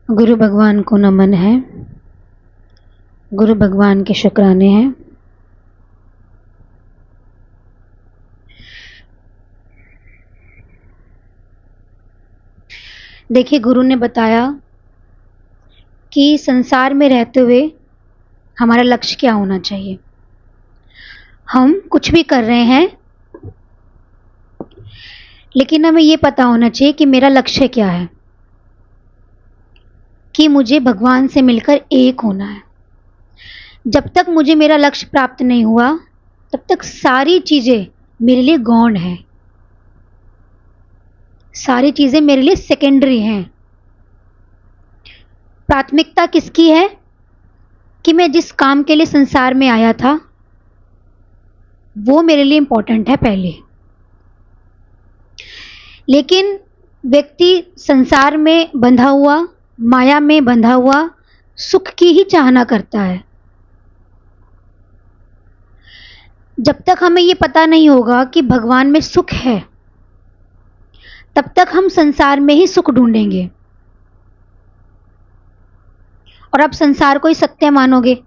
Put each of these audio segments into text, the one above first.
गुरु भगवान को नमन है। गुरु भगवान के शुक्राने हैं। देखिए, गुरु ने बताया कि संसार में रहते हुए हमारा लक्ष्य क्या होना चाहिए। हम कुछ भी कर रहे हैं, लेकिन हमें ये पता होना चाहिए कि मेरा लक्ष्य क्या है, कि मुझे भगवान से मिलकर एक होना है। जब तक मुझे मेरा लक्ष्य प्राप्त नहीं हुआ, तब तक सारी चीजें मेरे लिए गौण हैं, सारी चीजें मेरे लिए सेकेंडरी हैं। प्राथमिकता किसकी है कि मैं जिस काम के लिए संसार में आया था वो मेरे लिए इंपॉर्टेंट है पहले। लेकिन व्यक्ति संसार में बंधा हुआ, माया में बंधा हुआ सुख की ही चाहना करता है। जब तक हमें ये पता नहीं होगा कि भगवान में सुख है, तब तक हम संसार में ही सुख ढूंढेंगे और आप संसार को ही सत्य मानोगे।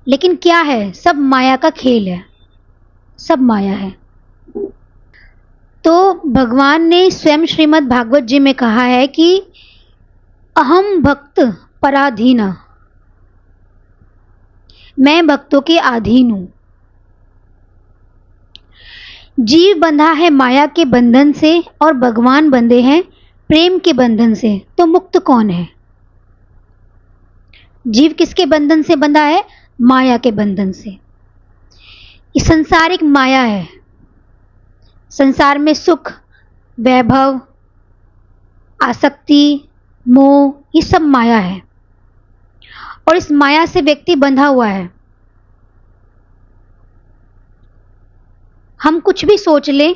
लेकिन क्या है, सब माया का खेल है, सब माया है। तो भगवान ने स्वयं श्रीमद् भागवत जी में कहा है कि अहम भक्त पराधीना, मैं भक्तों के अधीन हूं। जीव बंधा है माया के बंधन से और भगवान बंधे हैं प्रेम के बंधन से। तो मुक्त कौन है? जीव किसके बंधन से बंधा है? माया के बंधन से। ये संसार एक माया है। संसार में सुख, वैभव, आसक्ति, मोह, ये सब माया है और इस माया से व्यक्ति बंधा हुआ है। हम कुछ भी सोच लें,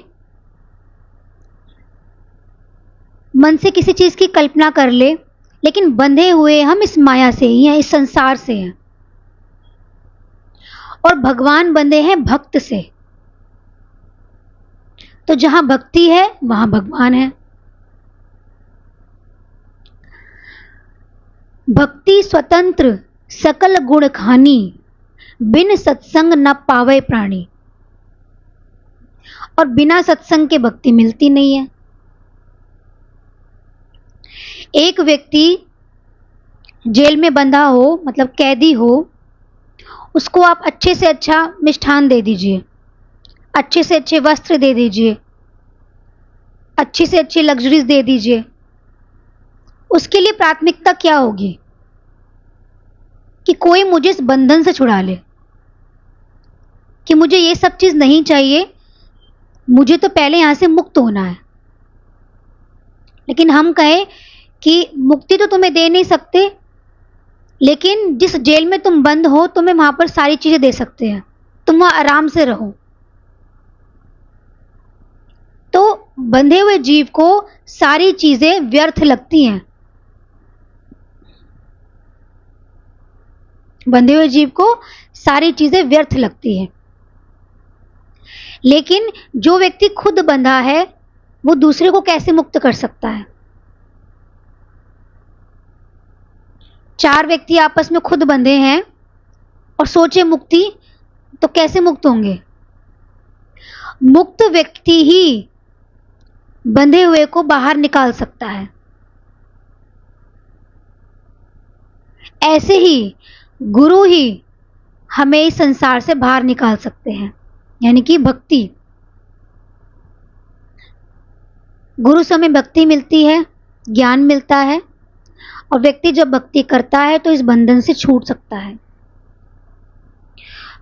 मन से किसी चीज की कल्पना कर ले, लेकिन बंधे हुए हम इस माया से ही हैं, इस संसार से हैं। और भगवान बंधे हैं भक्त से। तो जहां भक्ति है वहां भगवान है। भक्ति स्वतंत्र सकल गुण खानी, बिन सत्संग न पावे प्राणी। और बिना सत्संग के भक्ति मिलती नहीं है। एक व्यक्ति जेल में बंधा हो, मतलब कैदी हो, उसको आप अच्छे से अच्छा मिष्ठान दे दीजिए, अच्छे से अच्छे वस्त्र दे दीजिए, अच्छी से अच्छी लग्जरीज दे दीजिए। उसके लिए प्राथमिकता क्या होगी? कि कोई मुझे इस बंधन से छुड़ा ले, कि मुझे ये सब चीज नहीं चाहिए, मुझे तो पहले यहां से मुक्त होना है। लेकिन हम कहें कि मुक्ति तो तुम्हें दे नहीं सकते, लेकिन जिस जेल में तुम बंद हो तुम्हें वहां पर सारी चीजें दे सकते हैं, तुम वहां आराम से रहो। तो बंधे हुए जीव को सारी चीजें व्यर्थ लगती हैं। बंधे हुए जीव को सारी चीजें व्यर्थ लगती हैं। लेकिन जो व्यक्ति खुद बंधा है वो दूसरे को कैसे मुक्त कर सकता है? चार व्यक्ति आपस में खुद बंधे हैं और सोचे मुक्ति, तो कैसे मुक्त होंगे? मुक्त व्यक्ति ही बंधे हुए को बाहर निकाल सकता है। ऐसे ही गुरु ही हमें इस संसार से बाहर निकाल सकते हैं, यानी कि भक्ति। गुरु से हमें भक्ति मिलती है, ज्ञान मिलता है, और व्यक्ति जब भक्ति करता है तो इस बंधन से छूट सकता है।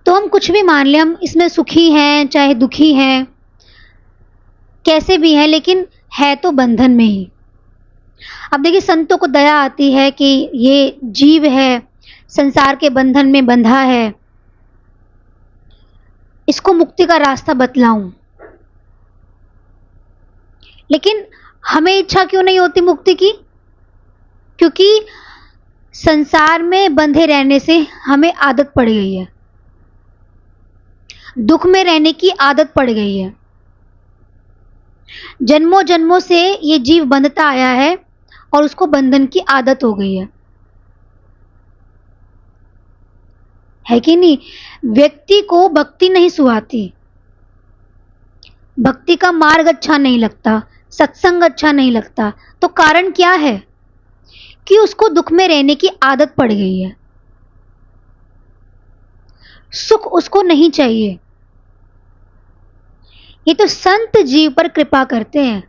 तो हम कुछ भी मान लें, हम इसमें सुखी हैं चाहे दुखी हैं, कैसे भी हैं, लेकिन है तो बंधन में ही। अब देखिए, संतों को दया आती है कि ये जीव है, संसार के बंधन में बंधा है, इसको मुक्ति का रास्ता बतलाऊं। लेकिन हमें इच्छा क्यों नहीं होती मुक्ति की? क्योंकि संसार में बंधे रहने से हमें आदत पड़ गई है, दुख में रहने की आदत पड़ गई है। जन्मों जन्मों से ये जीव बंधता आया है और उसको बंधन की आदत हो गई है कि नहीं? व्यक्ति को भक्ति नहीं सुहाती, भक्ति का मार्ग अच्छा नहीं लगता, सत्संग अच्छा नहीं लगता। तो कारण क्या है? कि उसको दुख में रहने की आदत पड़ गई है, सुख उसको नहीं चाहिए। ये तो संत जीव पर कृपा करते हैं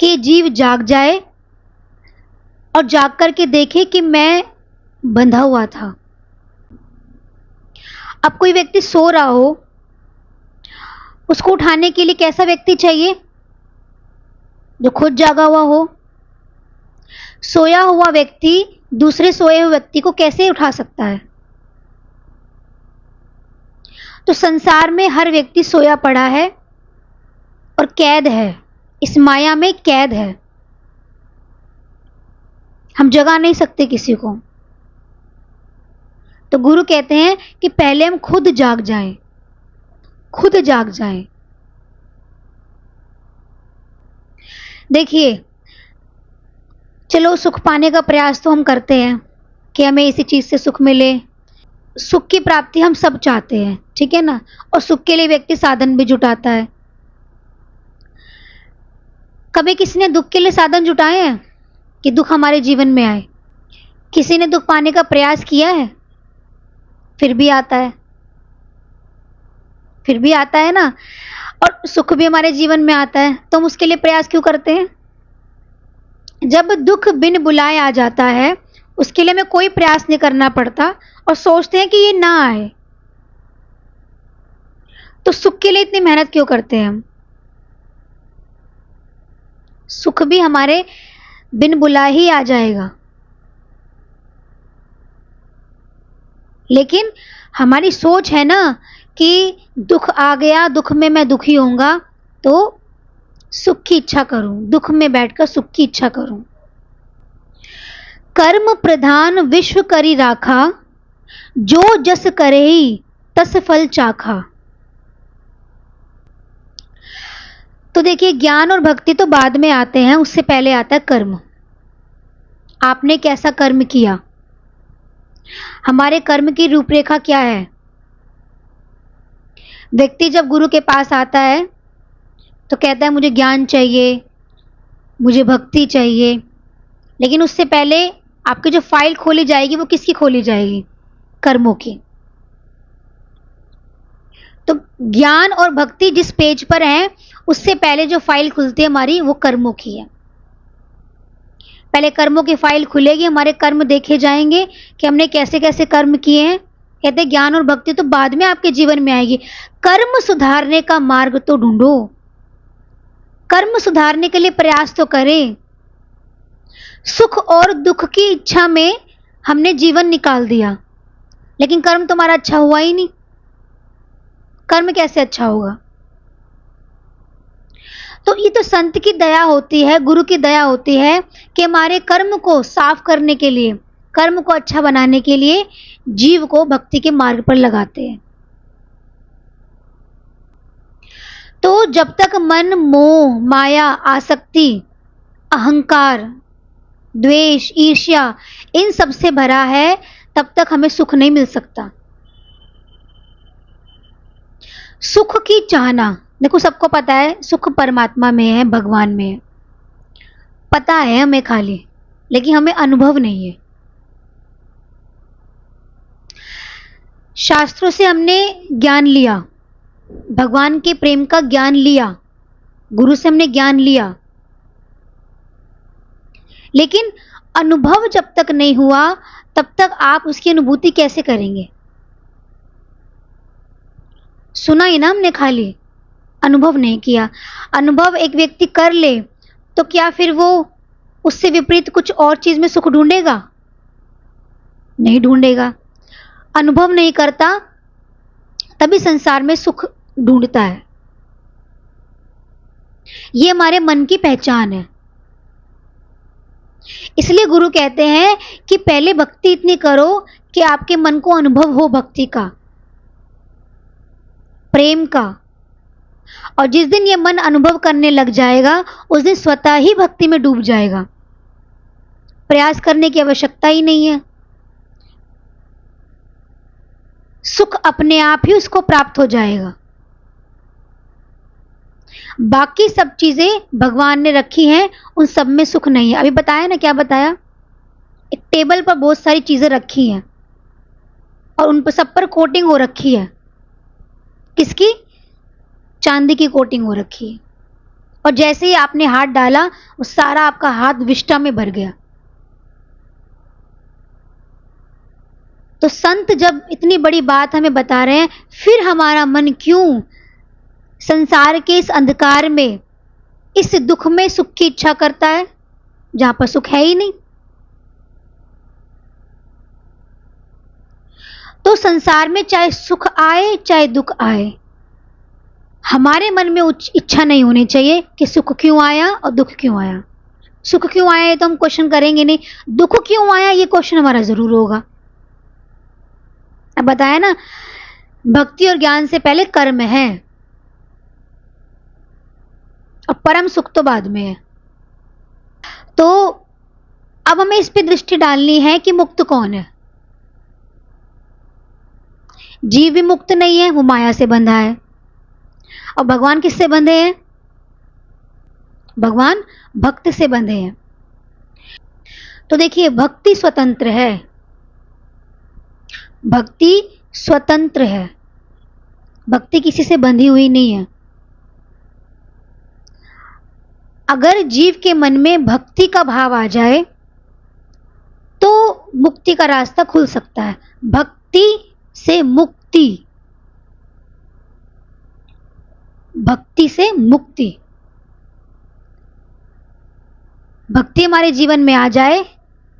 कि जीव जाग जाए और जाग करके देखे कि मैं बंधा हुआ था। अब कोई व्यक्ति सो रहा हो, उसको उठाने के लिए कैसा व्यक्ति चाहिए? जो खुद जागा हुआ हो। सोया हुआ व्यक्ति दूसरे सोए हुए व्यक्ति को कैसे उठा सकता है? तो संसार में हर व्यक्ति सोया पड़ा है और कैद है, इस माया में कैद है। हम जगा नहीं सकते किसी को। तो गुरु कहते हैं कि पहले हम खुद जाग जाएं, खुद जाग जाएं। देखिए, चलो सुख पाने का प्रयास तो हम करते हैं कि हमें इसी चीज से सुख मिले। सुख की प्राप्ति हम सब चाहते हैं, ठीक है ना? और सुख के लिए व्यक्ति साधन भी जुटाता है। कभी किसी ने दुख के लिए साधन जुटाए हैं कि दुख हमारे जीवन में आए? किसी ने दुख पाने का प्रयास किया है? फिर भी आता है, फिर भी आता है ना। और सुख भी हमारे जीवन में आता है, तो हम उसके लिए प्रयास क्यों करते हैं? जब दुख बिन बुलाए आ जाता है, उसके लिए हमें कोई प्रयास नहीं करना पड़ता और सोचते हैं कि ये ना आए। तो सुख के लिए इतनी मेहनत क्यों करते हैं हम? सुख भी हमारे बिन बुलाए ही आ जाएगा, लेकिन हमारी सोच है ना कि दुख आ गया, दुख में मैं दुखी होऊंगा, तो सुख की इच्छा करूं, दुख में बैठकर सुख की इच्छा करूं। कर्म प्रधान विश्व करी राखा, जो जस करे तस फल चाखा। तो देखिए, ज्ञान और भक्ति तो बाद में आते हैं, उससे पहले आता है कर्म। आपने कैसा कर्म किया? हमारे कर्म की रूपरेखा क्या है? व्यक्ति जब गुरु के पास आता है तो कहता है मुझे ज्ञान चाहिए, मुझे भक्ति चाहिए, लेकिन उससे पहले आपकी जो फाइल खोली जाएगी वो किसकी खोली जाएगी? कर्मों की। तो ज्ञान और भक्ति जिस पेज पर है, उससे पहले जो फाइल खुलती है हमारी, वो कर्मों की है। पहले कर्मों की फाइल खुलेगी, हमारे कर्म देखे जाएंगे कि हमने कैसे कैसे कर्म किए हैं। कहते हैं ज्ञान और भक्ति तो बाद में आपके जीवन में आएगी, कर्म सुधारने का मार्ग तो ढूंढो, कर्म सुधारने के लिए प्रयास तो करें। सुख और दुख की इच्छा में हमने जीवन निकाल दिया, लेकिन कर्म तुम्हारा अच्छा हुआ ही नहीं। कर्म कैसे अच्छा होगा? तो ये तो संत की दया होती है, गुरु की दया होती है कि हमारे कर्म को साफ करने के लिए, कर्म को अच्छा बनाने के लिए जीव को भक्ति के मार्ग पर लगाते हैं। तो जब तक मन मोह, माया, आसक्ति, अहंकार, द्वेष, ईर्ष्या इन सब से भरा है, तब तक हमें सुख नहीं मिल सकता। सुख की चाहना, देखो सबको पता है सुख परमात्मा में है, भगवान में है, पता है हमें खाली, लेकिन हमें अनुभव नहीं है। शास्त्रों से हमने ज्ञान लिया, भगवान के प्रेम का ज्ञान लिया, गुरु से हमने ज्ञान लिया, लेकिन अनुभव जब तक नहीं हुआ तब तक आप उसकी अनुभूति कैसे करेंगे? सुना ही ना हमने, खाली अनुभव नहीं किया। अनुभव एक व्यक्ति कर ले तो क्या फिर वो उससे विपरीत कुछ और चीज में सुख ढूंढेगा? नहीं ढूंढेगा। अनुभव नहीं करता तभी संसार में सुख ढूंढता है। ये हमारे मन की पहचान है। इसलिए गुरु कहते हैं कि पहले भक्ति इतनी करो कि आपके मन को अनुभव हो भक्ति का, प्रेम का, और जिस दिन ये मन अनुभव करने लग जाएगा, उस दिन स्वतः ही भक्ति में डूब जाएगा। प्रयास करने की आवश्यकता ही नहीं है। सुख अपने आप ही उसको प्राप्त हो जाएगा। बाकी सब चीजें भगवान ने रखी हैं, उन सब में सुख नहीं है। अभी बताया ना, क्या बताया? एक टेबल पर बहुत सारी चीजें रखी हैं और उन पर सब पर कोटिंग हो रखी है। किसकी? चांदी की कोटिंग हो रखी है। और जैसे ही आपने हाथ डाला, वो सारा आपका हाथ विष्ठा में भर गया। तो संत जब इतनी बड़ी बात हमें बता रहे हैं, फिर हमारा मन क्यों संसार के इस अंधकार में, इस दुख में सुख की इच्छा करता है, जहां पर सुख है ही नहीं? तो संसार में चाहे सुख आए चाहे दुख आए, हमारे मन में इच्छा नहीं होनी चाहिए कि सुख क्यों आया और दुख क्यों आया। सुख क्यों आया ये तो हम क्वेश्चन करेंगे नहीं, दुख क्यों आया ये क्वेश्चन हमारा जरूर होगा। अब बताया ना, भक्ति और ज्ञान से पहले कर्म है और परम सुख तो बाद में है। तो अब हमें इस पे दृष्टि डालनी है कि मुक्त कौन है। जीव भी मुक्त नहीं है, वो माया से बंधा है। और भगवान किससे बंधे हैं? भगवान भक्त से बंधे हैं। तो देखिए, भक्ति स्वतंत्र है। भक्ति स्वतंत्र है, भक्ति किसी से बंधी हुई नहीं है। अगर जीव के मन में भक्ति का भाव आ जाए तो मुक्ति का रास्ता खुल सकता है। भक्ति से मुक्ति, भक्ति से मुक्ति। भक्ति हमारे जीवन में आ जाए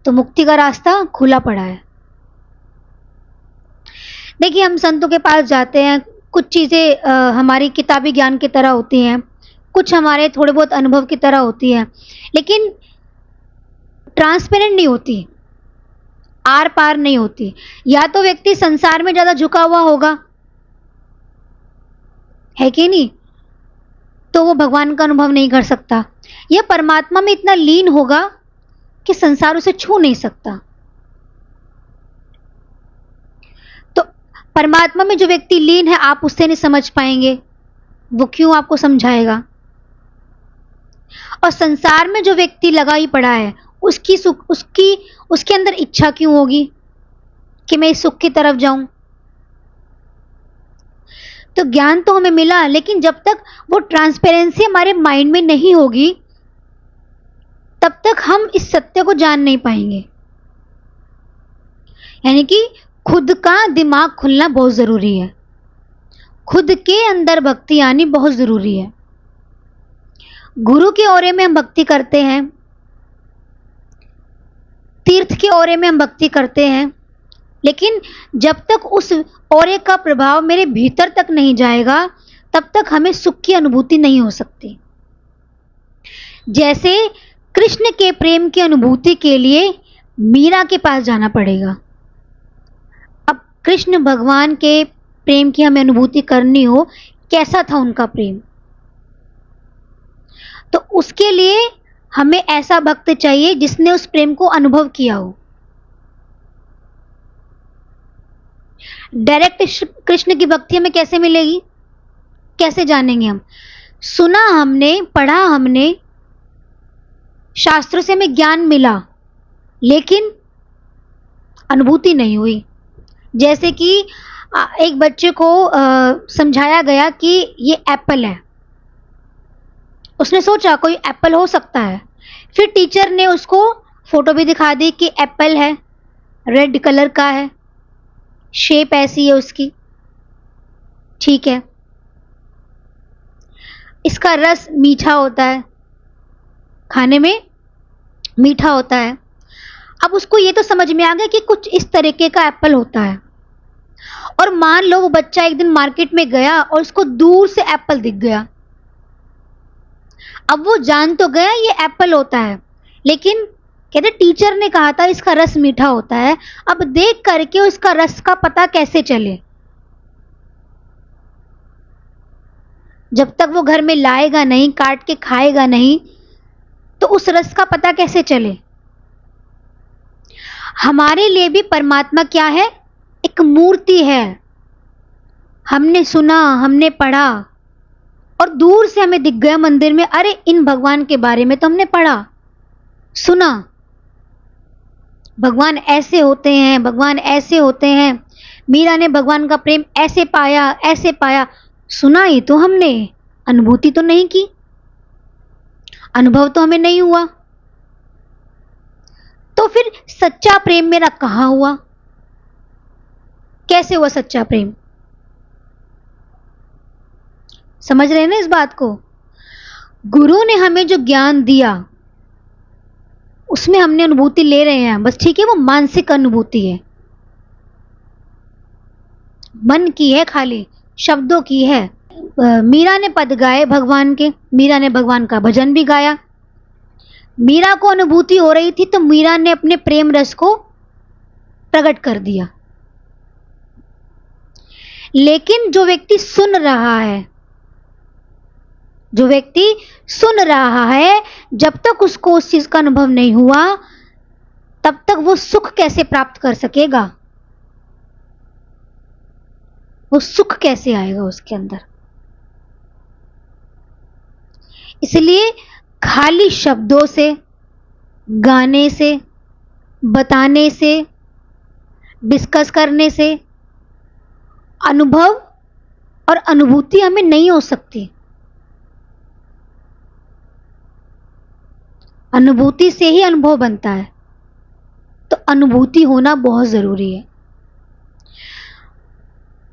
तो मुक्ति का रास्ता खुला पड़ा है। देखिए, हम संतों के पास जाते हैं, कुछ चीजें हमारी किताबी ज्ञान की तरह होती हैं, कुछ हमारे थोड़े बहुत अनुभव की तरह होती है, लेकिन ट्रांसपेरेंट नहीं होती, आर पार नहीं होती। या तो व्यक्ति संसार में ज्यादा झुका हुआ होगा, है कि नहीं, तो वो भगवान का अनुभव नहीं कर सकता, या परमात्मा में इतना लीन होगा कि संसार उसे छू नहीं सकता। तो परमात्मा में जो व्यक्ति लीन है, आप उससे नहीं समझ पाएंगे, वो क्यों आपको समझाएगा। और संसार में जो व्यक्ति लगा ही पड़ा है, उसके अंदर इच्छा क्यों होगी कि मैं इस सुख की तरफ जाऊं। तो ज्ञान तो हमें मिला, लेकिन जब तक वो ट्रांसपेरेंसी हमारे माइंड में नहीं होगी, तब तक हम इस सत्य को जान नहीं पाएंगे। यानी कि खुद का दिमाग खुलना बहुत जरूरी है, खुद के अंदर भक्ति आनी बहुत जरूरी है। गुरु के ओरे में हम भक्ति करते हैं, तीर्थ के ओरे में हम भक्ति करते हैं, लेकिन जब तक उस ओरे का प्रभाव मेरे भीतर तक नहीं जाएगा, तब तक हमें सुख की अनुभूति नहीं हो सकती। जैसे कृष्ण के प्रेम की अनुभूति के लिए मीरा के पास जाना पड़ेगा। अब कृष्ण भगवान के प्रेम की हमें अनुभूति करनी हो, कैसा था उनका प्रेम, तो उसके लिए हमें ऐसा भक्त चाहिए जिसने उस प्रेम को अनुभव किया हो। डायरेक्ट कृष्ण की भक्ति हमें कैसे मिलेगी, कैसे जानेंगे हम? सुना हमने, पढ़ा हमने, शास्त्रों से हमें ज्ञान मिला, लेकिन अनुभूति नहीं हुई। जैसे कि एक बच्चे को समझाया गया कि ये एप्पल है, उसने सोचा कोई एप्पल हो सकता है, फिर टीचर ने उसको फोटो भी दिखा दी कि एप्पल है, रेड कलर का है, शेप ऐसी है उसकी, ठीक है, इसका रस मीठा होता है, खाने में मीठा होता है। अब उसको ये तो समझ में आ गया कि कुछ इस तरीके का एप्पल होता है। और मान लो वो बच्चा एक दिन मार्केट में गया और उसको दूर से एप्पल दिख गया। अब वो जान तो गया ये एप्पल होता है, लेकिन कहते टीचर ने कहा था इसका रस मीठा होता है, अब देख करके उसका रस का पता कैसे चले। जब तक वो घर में लाएगा नहीं, काट के खाएगा नहीं, तो उस रस का पता कैसे चले? हमारे लिए भी परमात्मा क्या है? एक मूर्ति है। हमने सुना, हमने पढ़ा और दूर से हमें दिख गया मंदिर में, अरे इन भगवान के बारे में तो हमने पढ़ा, सुना, भगवान ऐसे होते हैं, भगवान ऐसे होते हैं, मीरा ने भगवान का प्रेम ऐसे पाया, ऐसे पाया। सुना ही तो हमने, अनुभूति तो नहीं की, अनुभव तो हमें नहीं हुआ। तो फिर सच्चा प्रेम मेरा कहाँ हुआ? कैसे हुआ सच्चा प्रेम? समझ रहे हैं ना इस बात को? गुरु ने हमें जो ज्ञान दिया उसमें हमने अनुभूति ले रहे हैं बस, ठीक है, वो मानसिक अनुभूति है, मन की है, खाली शब्दों की है। मीरा ने पद गाए भगवान के, मीरा ने भगवान का भजन भी गाया, मीरा को अनुभूति हो रही थी तो मीरा ने अपने प्रेम रस को प्रकट कर दिया। लेकिन जो व्यक्ति सुन रहा है, जो व्यक्ति सुन रहा है, जब तक उसको उस चीज का अनुभव नहीं हुआ तब तक वो सुख कैसे प्राप्त कर सकेगा? वो सुख कैसे आएगा उसके अंदर? इसलिए खाली शब्दों से, गाने से, बताने से, डिस्कस करने से अनुभव और अनुभूति हमें नहीं हो सकती। अनुभूति से ही अनुभव बनता है, तो अनुभूति होना बहुत जरूरी है।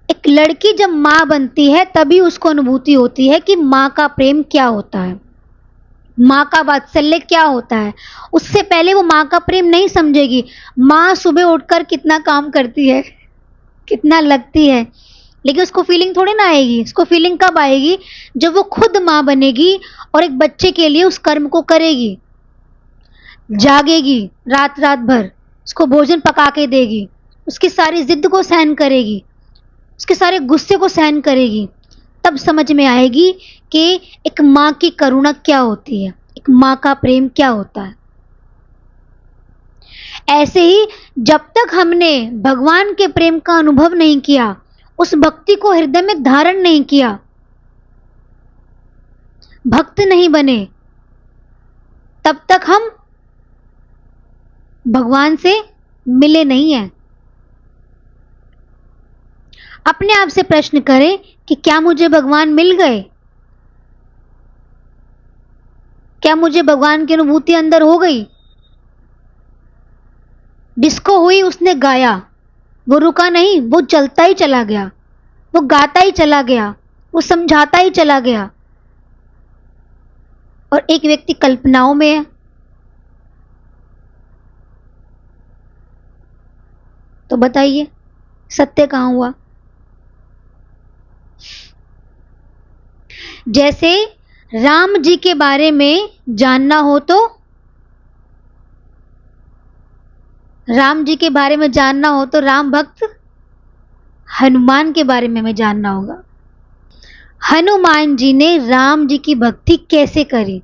एक लड़की जब मां बनती है तभी उसको अनुभूति होती है कि मां का प्रेम क्या होता है, मां का वात्सल्य क्या होता है। उससे पहले वो मां का प्रेम नहीं समझेगी। मां सुबह उठकर कितना काम करती है, कितना लगती है, लेकिन उसको फीलिंग थोड़ी ना आएगी। उसको फीलिंग कब आएगी? जब वो खुद मां बनेगी और एक बच्चे के लिए उस कर्म को करेगी, जागेगी रात रात भर, उसको भोजन पका के देगी, उसकी सारी जिद को सहन करेगी, उसके सारे गुस्से को सहन करेगी, तब समझ में आएगी कि एक मां की करुणा क्या होती है, एक मां का प्रेम क्या होता है। ऐसे ही जब तक हमने भगवान के प्रेम का अनुभव नहीं किया, उस भक्ति को हृदय में धारण नहीं किया, भक्त नहीं बने, तब तक हम भगवान से मिले नहीं हैं। अपने आप से प्रश्न करें कि क्या मुझे भगवान मिल गए? क्या मुझे भगवान की अनुभूति अंदर हो गई? जिसको हुई उसने गाया, वो रुका नहीं, वो चलता ही चला गया, वो गाता ही चला गया, वो समझाता ही चला गया। और एक व्यक्ति कल्पनाओं में है, तो बताइए सत्य कहां हुआ? जैसे राम जी के बारे में जानना हो तो, राम जी के बारे में जानना हो तो राम भक्त हनुमान के बारे में हमें जानना होगा। हनुमान जी ने राम जी की भक्ति कैसे करी?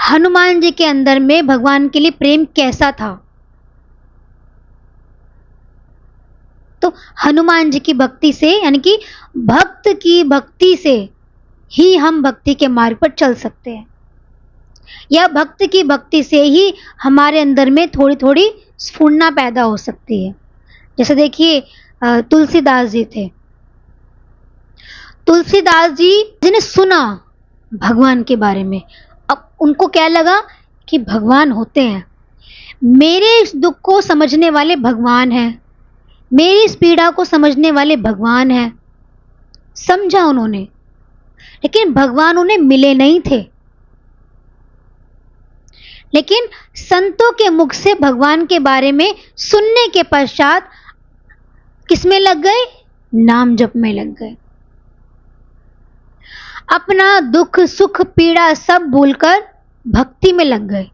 हनुमान जी के अंदर में भगवान के लिए प्रेम कैसा था? तो हनुमान जी की भक्ति से, यानी कि भक्त की भक्ति से ही हम भक्ति के मार्ग पर चल सकते हैं, या भक्त की भक्ति से ही हमारे अंदर में थोड़ी थोड़ी स्फुरना पैदा हो सकती है। जैसे देखिए तुलसीदास जी थे। तुलसीदास जी जिन्हें सुना भगवान के बारे में, अब उनको क्या लगा कि भगवान होते हैं, मेरे इस दुख को समझने वाले भगवान हैं, मेरी इस पीड़ा को समझने वाले भगवान हैं। समझा उन्होंने, लेकिन भगवान उन्हें मिले नहीं थे। लेकिन संतों के मुख से भगवान के बारे में सुनने के पश्चात किसमें लग गए? नाम जप में लग गए। अपना दुख सुख पीड़ा सब भूलकर भक्ति में लग गए।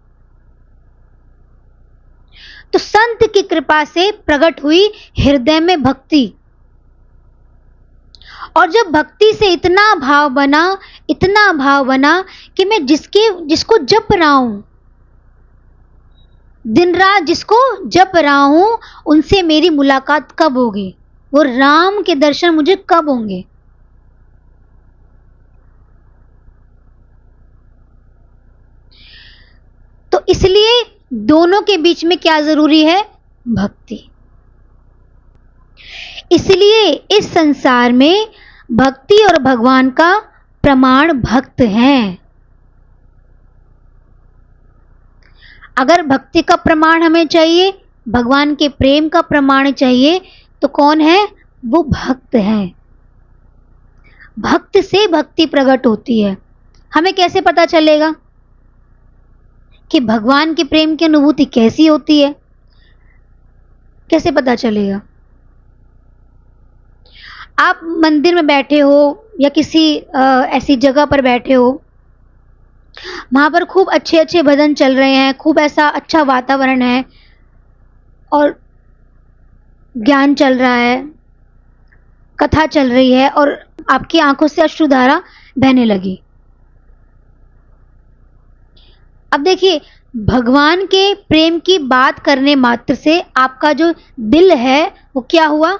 तो संत की कृपा से प्रकट हुई हृदय में भक्ति, और जब भक्ति से इतना भाव बना कि मैं जिसको जप रहा हूं, दिन रात जिसको जप रहा हूं, उनसे मेरी मुलाकात कब होगी, वो राम के दर्शन मुझे कब होंगे। तो इसलिए दोनों के बीच में क्या जरूरी है? भक्ति। इसलिए इस संसार में भक्ति और भगवान का प्रमाण भक्त हैं। अगर भक्ति का प्रमाण हमें चाहिए, भगवान के प्रेम का प्रमाण चाहिए, तो कौन है? वो भक्त है। भक्त से भक्ति प्रकट होती है। हमें कैसे पता चलेगा कि भगवान के प्रेम की अनुभूति कैसी होती है? कैसे पता चलेगा? आप मंदिर में बैठे हो या किसी ऐसी जगह पर बैठे हो, वहां पर खूब अच्छे अच्छे भजन चल रहे हैं, खूब ऐसा अच्छा वातावरण है और ज्ञान चल रहा है, कथा चल रही है और आपकी आंखों से अश्रुधारा बहने लगी। अब देखिए, भगवान के प्रेम की बात करने मात्र से आपका जो दिल है वो क्या हुआ?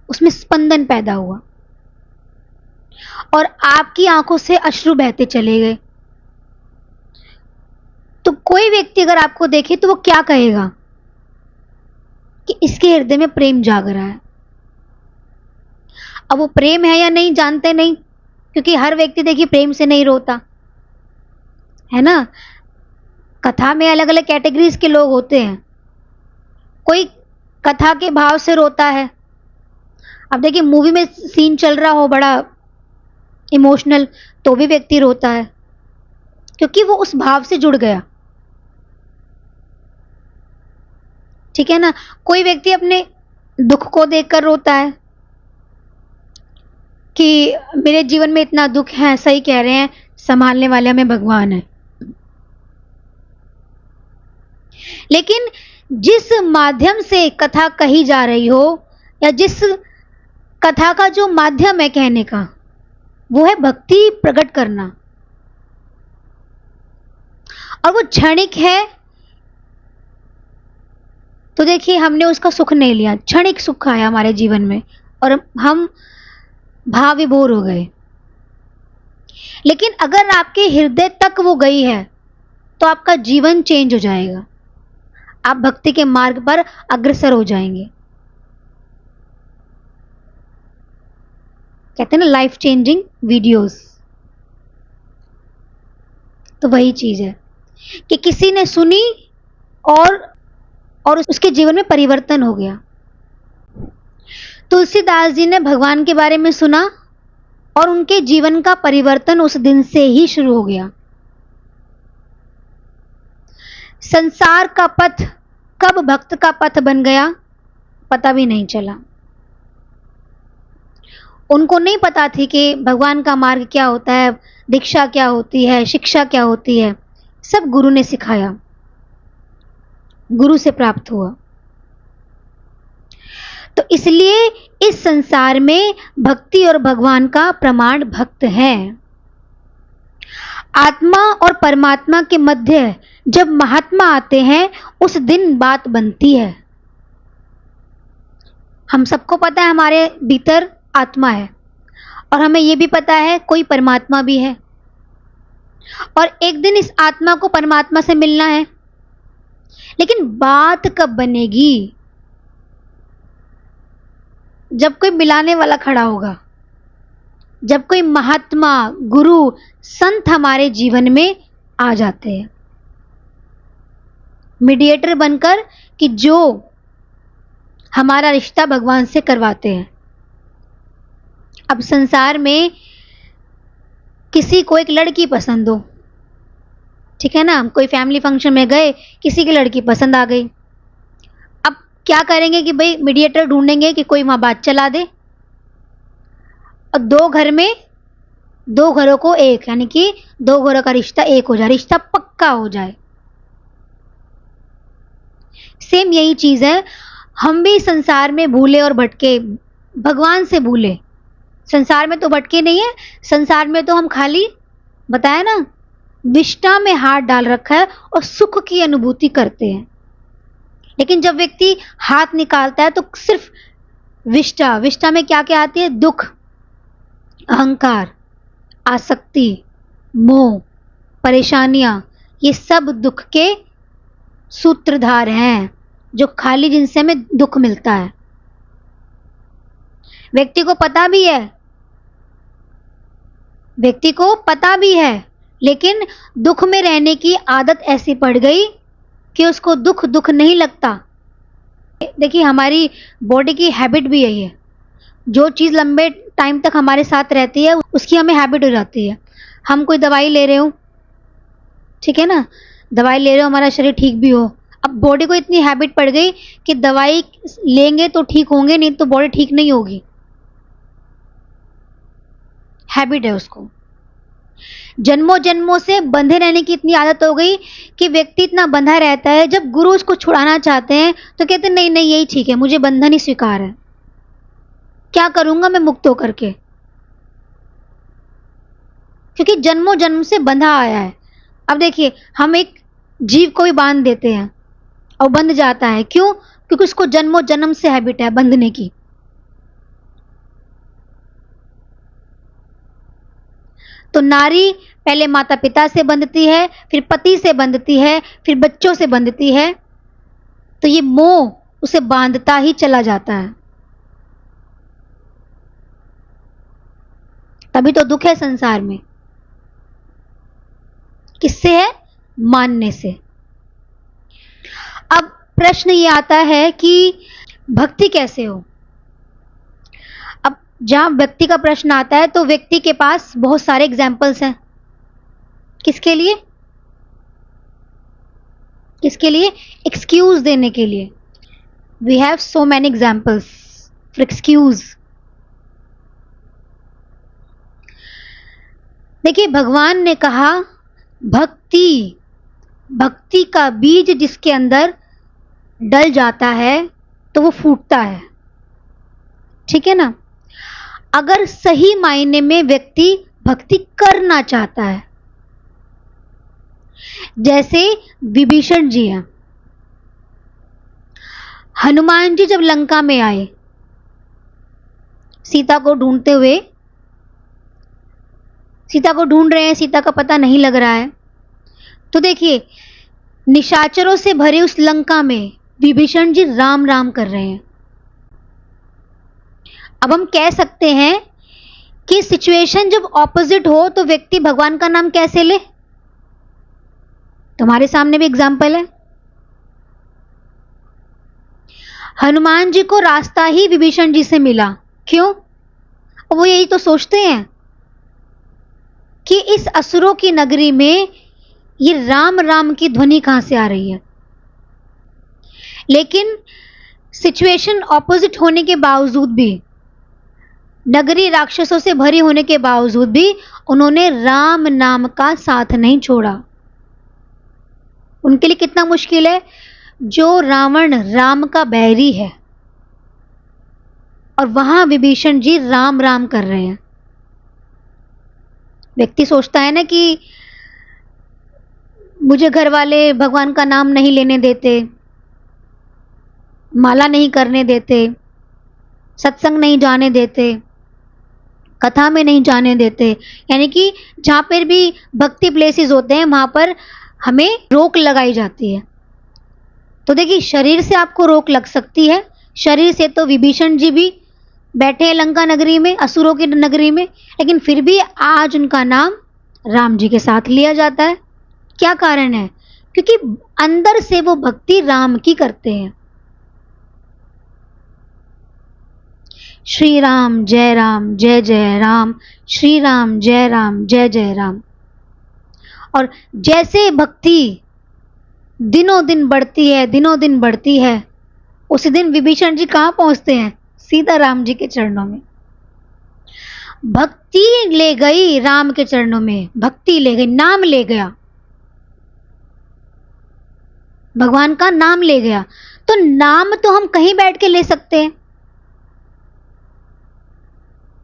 उसमें स्पंदन पैदा हुआ और आपकी आंखों से अश्रु बहते चले गए। तो कोई व्यक्ति अगर आपको देखे तो वो क्या कहेगा? कि इसके हृदय में प्रेम जाग रहा है। अब वो प्रेम है या नहीं जानते नहीं, क्योंकि हर व्यक्ति देखिए प्रेम से नहीं रोता है ना। कथा में अलग अलग कैटेगरीज के लोग होते हैं। कोई कथा के भाव से रोता है। अब देखिए, मूवी में सीन चल रहा हो बड़ा इमोशनल, तो भी व्यक्ति रोता है, क्योंकि वो उस भाव से जुड़ गया। ठीक है ना। कोई व्यक्ति अपने दुख को देखकर रोता है कि मेरे जीवन में इतना दुख है, सही कह रहे हैं, संभालने वाले हमें भगवान है। लेकिन जिस माध्यम से कथा कही जा रही हो, या जिस कथा का जो माध्यम है कहने का, वो है भक्ति प्रकट करना, और वो क्षणिक है, तो देखिए हमने उसका सुख नहीं लिया, क्षणिक सुख आया हमारे जीवन में और हम भाव विभोर हो गए। लेकिन अगर आपके हृदय तक वो गई है तो आपका जीवन चेंज हो जाएगा, आप भक्ति के मार्ग पर अग्रसर हो जाएंगे। कहते हैं ना, लाइफ चेंजिंग वीडियोस। तो वही चीज है कि किसी ने सुनी और उसके जीवन में परिवर्तन हो गया। तुलसीदास जी ने भगवान के बारे में सुना और उनके जीवन का परिवर्तन उस दिन से ही शुरू हो गया। संसार का पथ कब भक्त का पथ बन गया पता भी नहीं चला। उनको नहीं पता थी कि भगवान का मार्ग क्या होता है, दीक्षा क्या होती है, शिक्षा क्या होती है। सब गुरु ने सिखाया, गुरु से प्राप्त हुआ। तो इसलिए इस संसार में भक्ति और भगवान का प्रमाण भक्त है। आत्मा और परमात्मा के मध्य जब महात्मा आते हैं, उस दिन बात बनती है। हम सबको पता है हमारे भीतर आत्मा है, और हमें यह भी पता है कोई परमात्मा भी है, और एक दिन इस आत्मा को परमात्मा से मिलना है। लेकिन बात कब बनेगी? जब कोई मिलाने वाला खड़ा होगा, जब कोई महात्मा, गुरु, संत हमारे जीवन में आ जाते हैं, मीडिएटर बनकर, कि जो हमारा रिश्ता भगवान से करवाते हैं। अब संसार में किसी को एक लड़की पसंद हो, ठीक है ना, कोई फैमिली फंक्शन में गए, किसी की लड़की पसंद आ गई। अब क्या करेंगे कि भाई मीडिएटर ढूंढेंगे कि कोई वहां बात चला दे, और दो घरों को एक, यानी कि दो घरों का रिश्ता एक हो जाए, रिश्ता पक्का हो जाए। सेम यही चीज है, हम भी संसार में भूले और भटके, भगवान से भूले, संसार में तो भटके नहीं है, संसार में तो हम खाली, बताया ना, विष्ठा में हाथ डाल रखा है और सुख की अनुभूति करते हैं। लेकिन जब व्यक्ति हाथ निकालता है तो सिर्फ विष्ठा, विष्ठा में क्या क्या आती है? दुख, अहंकार, आसक्ति, मोह, परेशानियां, ये सब दुख के सूत्रधार हैं, जो खाली जिनसे हमें दुख मिलता है। व्यक्ति को पता भी है, व्यक्ति को पता भी है, लेकिन दुख में रहने की आदत ऐसी पड़ गई कि उसको दुख दुख नहीं लगता। देखिए, हमारी बॉडी की हैबिट भी यही है, जो चीज़ लंबे टाइम तक हमारे साथ रहती है उसकी हमें हैबिट हो जाती है। हम कोई दवाई ले रहे हो, ठीक है ना, दवाई ले रहे हो, हमारा शरीर ठीक भी हो, अब बॉडी को इतनी हैबिट पड़ गई कि दवाई लेंगे तो ठीक होंगे, नहीं तो बॉडी ठीक नहीं होगी। हैबिट है उसको। जन्मों जन्मों से बंधे रहने की इतनी आदत हो गई कि व्यक्ति इतना बंधा रहता है, जब गुरु उसको छुड़ाना चाहते हैं तो कहते हैं नहीं नहीं, यही ठीक है, मुझे बंधन ही स्वीकार है, क्या करूंगा मैं मुक्त होकर के, क्योंकि जन्मों जन्म से बंधा आया है। अब देखिए, हम एक जीव को भी बांध देते हैं और बंध जाता है, क्यों? क्योंकि उसको जन्मों जन्म से हैबिट है बंधने की। तो नारी पहले माता पिता से बंधती है, फिर पति से बंधती है, फिर बच्चों से बंधती है, तो ये मोह उसे बांधता ही चला जाता है। तभी तो दुख है संसार में। किससे है? मानने से। अब प्रश्न ये आता है कि भक्ति कैसे हो। अब जहां व्यक्ति का प्रश्न आता है तो व्यक्ति के पास बहुत सारे एग्जाम्पल्स हैं। किसके लिए? किसके लिए? एक्सक्यूज देने के लिए। We have so many examples for excuse. देखिए, भगवान ने कहा भक्ति, भक्ति का बीज जिसके अंदर डल जाता है तो वो फूटता है, ठीक है ना। अगर सही मायने में व्यक्ति भक्ति करना चाहता है, जैसे विभीषण जी हैं, हनुमान जी जब लंका में आए सीता को ढूंढते हुए, सीता को ढूंढ रहे हैं, सीता का पता नहीं लग रहा है, तो देखिए निशाचरों से भरे उस लंका में विभीषण जी राम राम कर रहे हैं। अब हम कह सकते हैं कि सिचुएशन जब ऑपोजिट हो तो व्यक्ति भगवान का नाम कैसे ले? तुम्हारे सामने भी एग्जाम्पल है। हनुमान जी को रास्ता ही विभीषण जी से मिला, क्यों? वो यही तो सोचते हैं कि इस असुरों की नगरी में ये राम राम की ध्वनि कहां से आ रही है। लेकिन सिचुएशन ऑपोजिट होने के बावजूद भी, नगरी राक्षसों से भरी होने के बावजूद भी उन्होंने राम नाम का साथ नहीं छोड़ा। उनके लिए कितना मुश्किल है, जो रावण राम का बैरी है और वहां विभीषण जी राम राम कर रहे हैं। व्यक्ति सोचता है ना कि मुझे घर वाले भगवान का नाम नहीं लेने देते, माला नहीं करने देते, सत्संग नहीं जाने देते, कथा में नहीं जाने देते, यानी कि जहाँ पर भी भक्ति प्लेसेस होते हैं वहाँ पर हमें रोक लगाई जाती है। तो देखिए, शरीर से आपको रोक लग सकती है, शरीर से तो विभीषण जी भी बैठे हैं लंका नगरी में, असुरों की नगरी में, लेकिन फिर भी आज उनका नाम राम जी के साथ लिया जाता है। क्या कारण है? क्योंकि अंदर से वो भक्ति राम की करते हैं। श्री राम जय जय राम, श्री राम जय जय राम। और जैसे भक्ति दिनों दिन बढ़ती है, दिनों दिन बढ़ती है, उसी दिन विभीषण जी कहां पहुंचते हैं? सीता राम जी के चरणों में। भक्ति ले गई राम के चरणों में, भक्ति ले गई, नाम ले गया, भगवान का नाम ले गया। तो नाम तो हम कहीं बैठ के ले सकते हैं,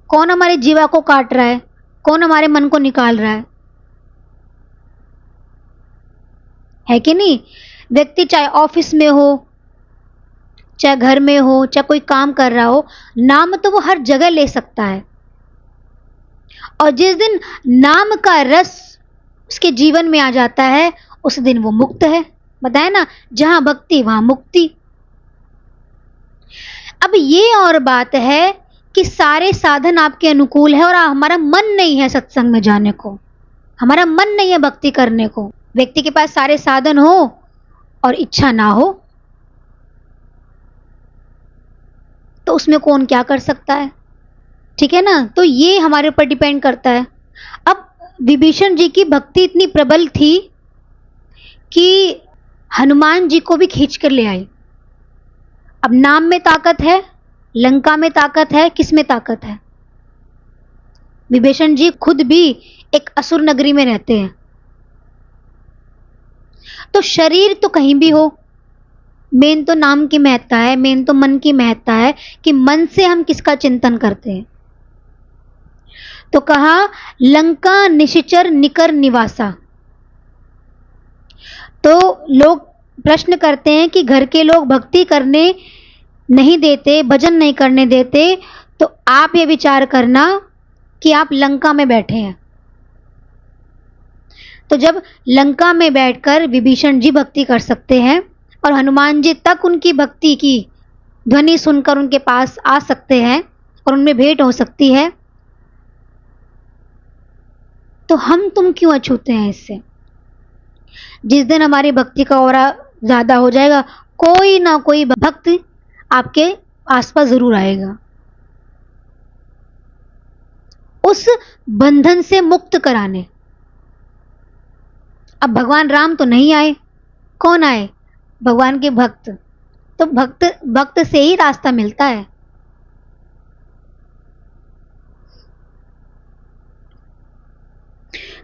कौन हमारे जीवा को काट रहा है, कौन हमारे मन को निकाल रहा है कि नहीं? व्यक्ति चाहे ऑफिस में हो, चाहे घर में हो, चाहे कोई काम कर रहा हो, नाम तो वो हर जगह ले सकता है। और जिस दिन नाम का रस उसके जीवन में आ जाता है, उस दिन वो मुक्त है। बताया ना, जहां भक्ति वहां मुक्ति। अब ये और बात है कि सारे साधन आपके अनुकूल है और हमारा मन नहीं है सत्संग में जाने को, हमारा मन नहीं है भक्ति करने को। व्यक्ति के पास सारे साधन हो और इच्छा ना हो, तो उसमें कौन क्या कर सकता है? ठीक है ना? तो ये हमारे ऊपर डिपेंड करता है। अब विभीषण जी की भक्ति इतनी प्रबल थी कि हनुमान जी को भी खींच कर ले आई। अब नाम में ताकत है, लंका में ताकत है, किस में ताकत है? विभीषण जी खुद भी एक असुर नगरी में रहते हैं। तो शरीर तो कहीं भी हो, मेन तो नाम की महत्ता है, मेन तो मन की महत्ता है कि मन से हम किसका चिंतन करते हैं। तो कहा लंका निशिचर निकर निवासा। तो लोग प्रश्न करते हैं कि घर के लोग भक्ति करने नहीं देते, भजन नहीं करने देते, तो आप ये विचार करना कि आप लंका में बैठे हैं। तो जब लंका में बैठकर विभीषण जी भक्ति कर सकते हैं और हनुमान जी तक उनकी भक्ति की ध्वनि सुनकर उनके पास आ सकते हैं और उनमें भेंट हो सकती है, तो हम तुम क्यों अछूते हैं इससे? जिस दिन हमारी भक्ति का औरा ज्यादा हो जाएगा, कोई ना कोई भक्त आपके आसपास जरूर आएगा, उस बंधन से मुक्त कराने। अब भगवान राम तो नहीं आए, कौन आए? भगवान के भक्त। तो भक्त से ही रास्ता मिलता है।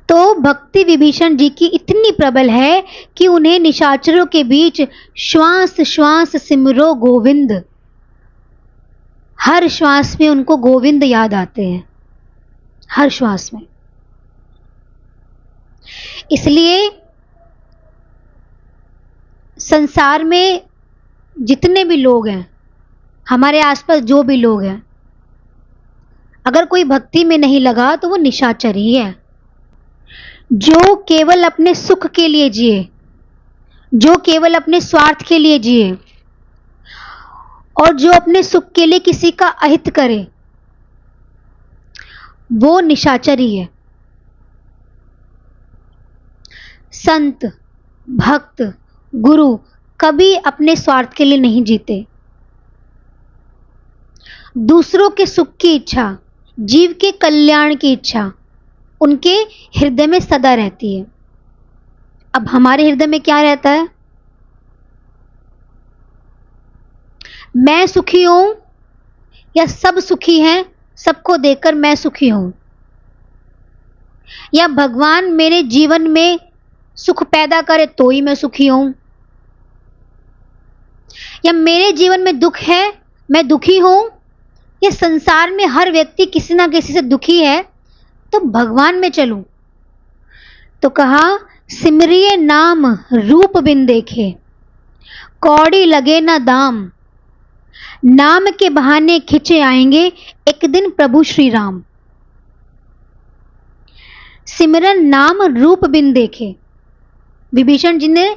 तो भक्ति विभीषण जी की इतनी प्रबल है कि उन्हें निशाचरों के बीच श्वास श्वास सिमरो गोविंद, हर श्वास में उनको गोविंद याद आते हैं, हर श्वास में। इसलिए संसार में जितने भी लोग हैं, हमारे आसपास जो भी लोग हैं, अगर कोई भक्ति में नहीं लगा तो वो निशाचर ही है। जो केवल अपने सुख के लिए जिए, जो केवल अपने स्वार्थ के लिए जिए और जो अपने सुख के लिए किसी का अहित करे, वो निशाचर ही है। संत, भक्त, गुरु कभी अपने स्वार्थ के लिए नहीं जीते। दूसरों के सुख की इच्छा, जीव के कल्याण की इच्छा उनके हृदय में सदा रहती है। अब हमारे हृदय में क्या रहता है? मैं सुखी हूं या सब सुखी हैं, सबको देखकर मैं सुखी हूं, या भगवान मेरे जीवन में सुख पैदा करे तो ही मैं सुखी हूं, या मेरे जीवन में दुख है मैं दुखी हूं, या संसार में हर व्यक्ति किसी ना किसी से दुखी है तो भगवान में चलूं। तो कहा सिमरिए नाम रूप बिन देखे, कौड़ी लगे ना दाम, नाम के बहाने खिंचे आएंगे एक दिन प्रभु श्री राम। सिमरन नाम रूप बिन देखे। विभीषण जी ने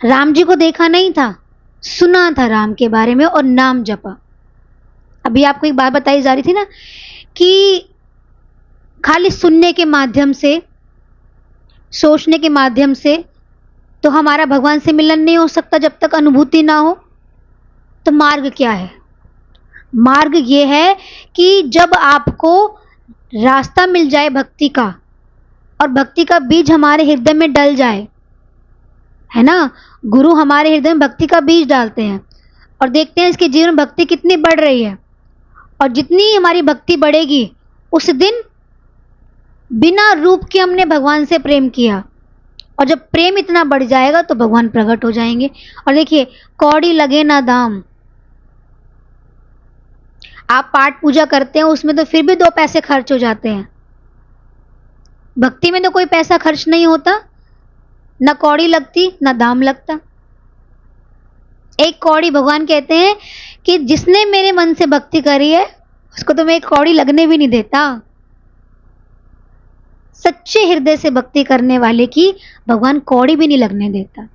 राम जी को देखा नहीं था, सुना था राम के बारे में और नाम जपा। अभी आपको एक बात बताई जा रही थी ना कि खाली सुनने के माध्यम से, सोचने के माध्यम से तो हमारा भगवान से मिलन नहीं हो सकता जब तक अनुभूति ना हो। तो मार्ग क्या है? मार्ग ये है कि जब आपको रास्ता मिल जाए भक्ति का और भक्ति का बीज हमारे हृदय में डल जाए, है ना, गुरु हमारे हृदय में भक्ति का बीज डालते हैं और देखते हैं इसके जीवन में भक्ति कितनी बढ़ रही है। और जितनी हमारी भक्ति बढ़ेगी उस दिन बिना रूप के हमने भगवान से प्रेम किया, और जब प्रेम इतना बढ़ जाएगा तो भगवान प्रकट हो जाएंगे। और देखिए, कौड़ी लगे ना दाम। आप पाठ पूजा करते हैं, उसमें तो फिर भी 2 पैसे खर्च हो जाते हैं। भक्ति में तो कोई पैसा खर्च नहीं होता, ना कौड़ी लगती ना दाम लगता। एक कौड़ी भगवान कहते हैं कि जिसने मेरे मन से भक्ति करी है उसको तो मैं एक कौड़ी लगने भी नहीं देता। सच्चे हृदय से भक्ति करने वाले की भगवान कौड़ी भी नहीं लगने देता।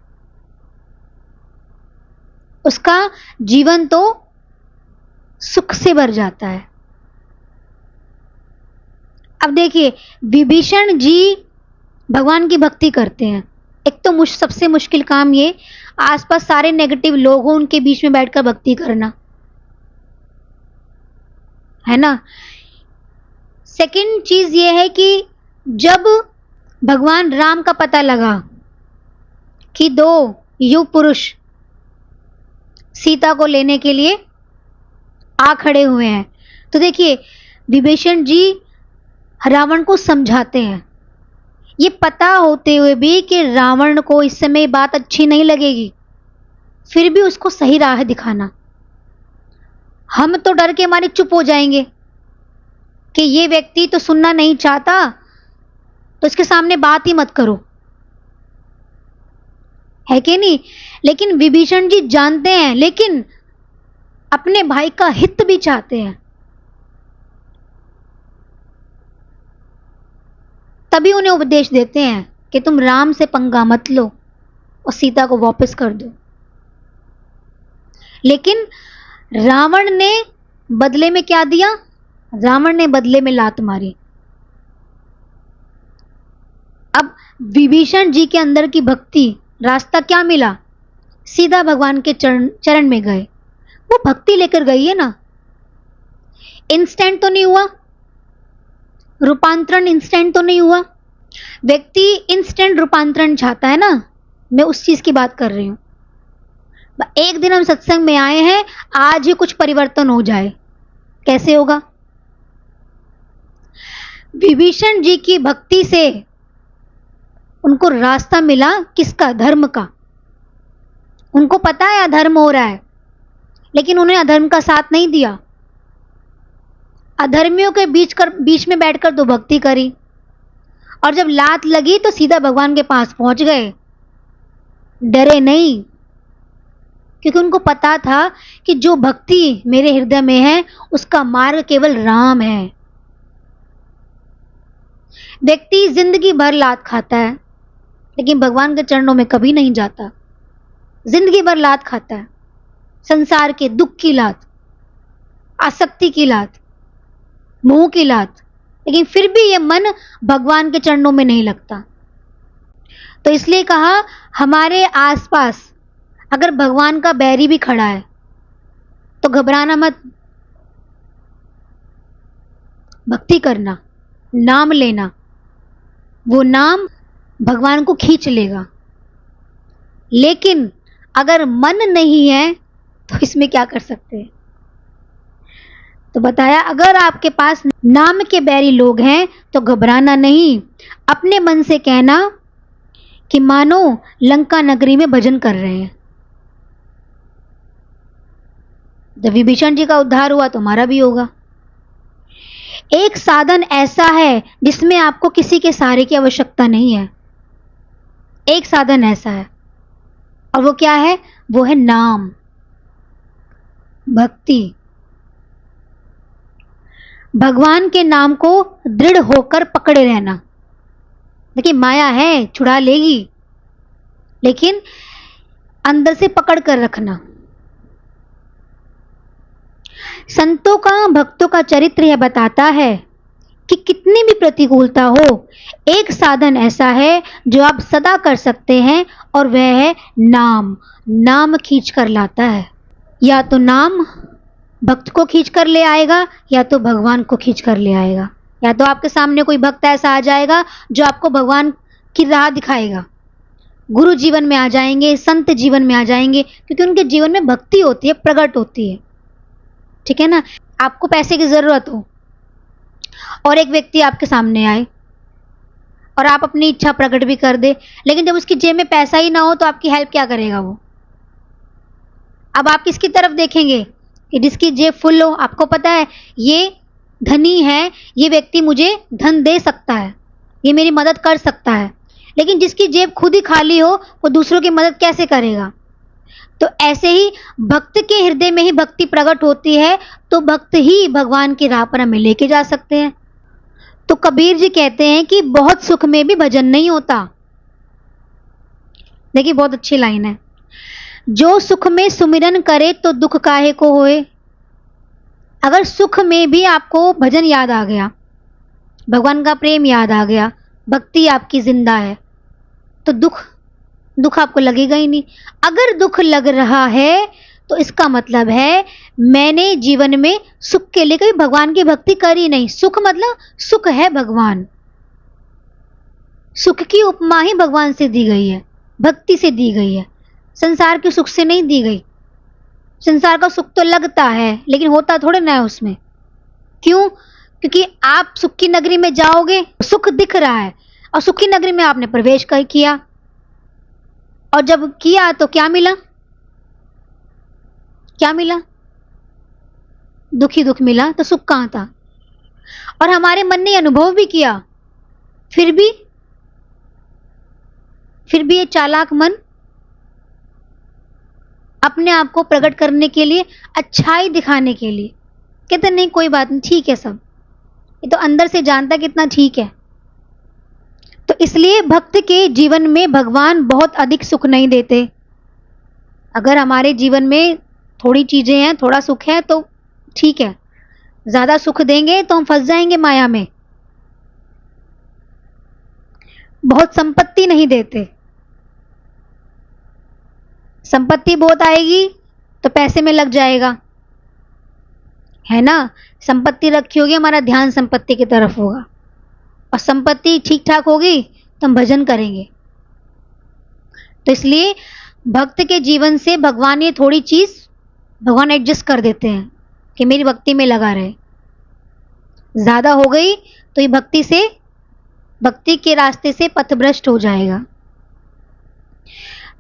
उसका जीवन तो सुख से भर जाता है। अब देखिए, विभीषण जी भगवान की भक्ति करते हैं। एक तो सबसे मुश्किल काम ये, आसपास सारे नेगेटिव लोग हों, उनके बीच में बैठकर भक्ति करना, है ना। सेकंड चीज ये है कि जब भगवान राम का पता लगा कि 2 युग पुरुष सीता को लेने के लिए आ खड़े हुए हैं, तो देखिए विभीषण जी रावण को समझाते हैं, ये पता होते हुए भी कि रावण को इस समय बात अच्छी नहीं लगेगी, फिर भी उसको सही राह दिखाना। हम तो डर के मारे चुप हो जाएंगे कि ये व्यक्ति तो सुनना नहीं चाहता, तो इसके सामने बात ही मत करो, है कि नहीं। लेकिन विभीषण जी जानते हैं, लेकिन अपने भाई का हित भी चाहते हैं, तभी उन्हें उपदेश देते हैं कि तुम राम से पंगा मत लो और सीता को वापस कर दो। लेकिन रावण ने बदले में क्या दिया? रावण ने बदले में लात मारी। अब विभीषण जी के अंदर की भक्ति, रास्ता क्या मिला? सीधा भगवान के चरण में गए। वो भक्ति लेकर गई है ना, इंस्टेंट तो नहीं हुआ, रूपांतरण इंस्टेंट तो नहीं हुआ। व्यक्ति इंस्टेंट रूपांतरण चाहता है ना, मैं उस चीज की बात कर रही हूं। एक दिन हम सत्संग में आए हैं, आज ही कुछ परिवर्तन हो जाए, कैसे होगा? विभीषण जी की भक्ति से उनको रास्ता मिला, किसका? धर्म का। उनको पता है अधर्म हो रहा है, लेकिन उन्हें अधर्म का साथ नहीं दिया। अधर्मियों के बीच में बैठकर तो भक्ति करी, और जब लात लगी तो सीधा भगवान के पास पहुंच गए, डरे नहीं, क्योंकि उनको पता था कि जो भक्ति मेरे हृदय में है उसका मार्ग केवल राम है। व्यक्ति जिंदगी भर लात खाता है, लेकिन भगवान के चरणों में कभी नहीं जाता। जिंदगी भर लात खाता है, संसार के दुख की लात, आसक्ति की लात, मोह की लात, लेकिन फिर भी ये मन भगवान के चरणों में नहीं लगता। तो इसलिए कहा, हमारे आसपास अगर भगवान का बैरी भी खड़ा है तो घबराना मत, भक्ति करना, नाम लेना, वो नाम भगवान को खींच लेगा। लेकिन अगर मन नहीं है तो इसमें क्या कर सकते हैं? तो बताया, अगर आपके पास नाम के बैरी लोग हैं तो घबराना नहीं, अपने मन से कहना कि मानो लंका नगरी में भजन कर रहे हैं। जब विभीषण जी का उद्धार हुआ तो हमारा भी होगा। एक साधन ऐसा है जिसमें आपको किसी के सहारे की आवश्यकता नहीं है। एक साधन ऐसा है, और वो क्या है? वो है नाम, भक्ति। भगवान के नाम को दृढ़ होकर पकड़े रहना। देखिए, माया है, छुड़ा लेगी, लेकिन अंदर से पकड़ कर रखना। संतों का, भक्तों का चरित्र यह बताता है कि कितनी भी प्रतिकूलता हो, एक साधन ऐसा है जो आप सदा कर सकते हैं, और वह है नाम। नाम खींच कर लाता है। या तो नाम भक्त को खींच कर ले आएगा, या तो भगवान को खींच कर ले आएगा। या तो आपके सामने कोई भक्त ऐसा आ जाएगा जो आपको भगवान की राह दिखाएगा, गुरु जीवन में आ जाएंगे, संत जीवन में आ जाएंगे, क्योंकि उनके जीवन में भक्ति होती है, प्रकट होती है। ठीक है ना। आपको पैसे की जरूरत हो और एक व्यक्ति आपके सामने आए और आप अपनी इच्छा प्रकट भी कर दे, लेकिन जब उसकी जेब में पैसा ही ना हो तो आपकी हेल्प क्या करेगा वो? अब आप किसकी तरफ देखेंगे कि जिसकी जेब फुल हो, आपको पता है ये धनी है, ये व्यक्ति मुझे धन दे सकता है, ये मेरी मदद कर सकता है। लेकिन जिसकी जेब खुद ही खाली हो, वो दूसरों की मदद कैसे करेगा? तो ऐसे ही भक्त के हृदय में ही भक्ति प्रकट होती है, तो भक्त ही भगवान की राह पर हमें लेके जा सकते हैं। तो कबीर जी कहते हैं कि बहुत सुख में भी भजन नहीं होता। देखिए बहुत अच्छी लाइन है, जो सुख में सुमिरन करे तो दुख काहे को होए। अगर सुख में भी आपको भजन याद आ गया, भगवान का प्रेम याद आ गया, भक्ति आपकी जिंदा है, तो दुख आपको लगेगा ही नहीं। अगर दुख लग रहा है तो इसका मतलब है मैंने जीवन में सुख के लिए कभी भगवान की भक्ति करी नहीं। सुख मतलब सुख है भगवान, सुख की उपमा ही भगवान से दी गई है, भक्ति से दी गई है, संसार के सुख से नहीं दी गई। संसार का सुख तो लगता है लेकिन होता थोड़े ना है उसमें। क्यों? क्योंकि आप सुख की नगरी में जाओगे, सुख दिख रहा है, और सुख की नगरी में आपने प्रवेश कर किया, और जब किया तो क्या मिला? क्या मिला? दुख ही दुख मिला, तो सुख कहां था? और हमारे मन ने अनुभव भी किया, फिर भी ये चालाक मन अपने आप को प्रकट करने के लिए, अच्छाई दिखाने के लिए कहते नहीं कोई बात नहीं, ठीक है सब, ये तो अंदर से जानता कितना ठीक है। तो इसलिए भक्त के जीवन में भगवान बहुत अधिक सुख नहीं देते। अगर हमारे जीवन में थोड़ी चीजें हैं, थोड़ा सुख है तो ठीक है, ज्यादा सुख देंगे तो हम फंस जाएंगे माया में। बहुत संपत्ति नहीं देते, संपत्ति बहुत आएगी तो पैसे में लग जाएगा, है ना। संपत्ति रखी होगी, हमारा ध्यान संपत्ति की तरफ होगा, और संपत्ति ठीक ठाक होगी तो हम भजन करेंगे। तो इसलिए भक्त के जीवन से भगवान ये थोड़ी चीज भगवान एडजस्ट कर देते हैं कि मेरी भक्ति में लगा रहे। ज्यादा हो गई तो ये भक्ति के रास्ते से पथभ्रष्ट हो जाएगा।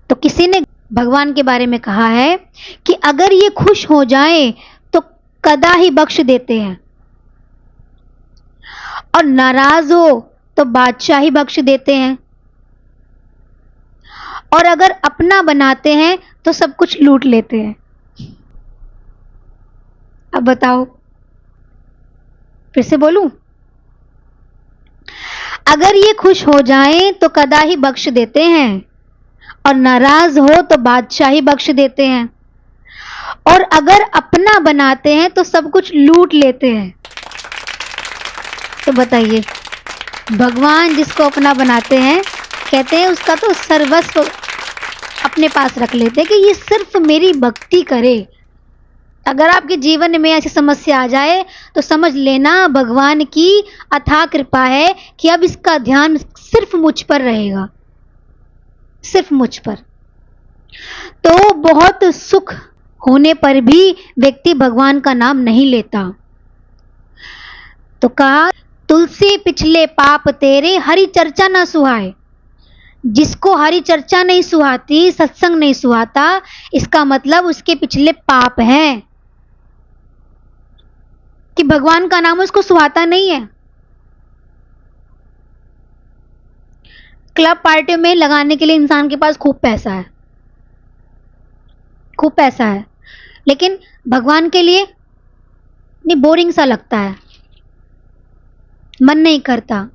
तो किसी ने भगवान के बारे में कहा है कि अगर ये खुश हो जाए तो कदा ही बख्श देते हैं, और नाराज हो तो बादशाही बख्श देते हैं, और अगर अपना बनाते हैं तो सब कुछ लूट लेते हैं। अब बताओ, फिर से बोलूं, अगर ये खुश हो जाएं तो कदा ही बख्श देते हैं, और नाराज हो तो बादशाही बख्श देते हैं, और अगर अपना बनाते हैं तो सब कुछ लूट लेते हैं। तो बताइए, भगवान जिसको अपना बनाते हैं कहते हैं उसका तो सर्वस्व अपने पास रख लेते हैं कि ये सिर्फ मेरी भक्ति करे। अगर आपके जीवन में ऐसी समस्या आ जाए तो समझ लेना भगवान की अथाह कृपा है कि अब इसका ध्यान सिर्फ मुझ पर रहेगा, सिर्फ मुझ पर। तो बहुत सुख होने पर भी व्यक्ति भगवान का नाम नहीं लेता। तो कहा, तुलसी पिछले पाप तेरे हरि चर्चा ना सुहाए। जिसको हरि चर्चा नहीं सुहाती, सत्संग नहीं सुहाता, इसका मतलब उसके पिछले पाप हैं, कि भगवान का नाम उसको सुहाता नहीं है। क्लब पार्टी में लगाने के लिए इंसान के पास खूब पैसा है, खूब पैसा है, लेकिन भगवान के लिए नहीं, बोरिंग सा लगता है, मन नहीं करता,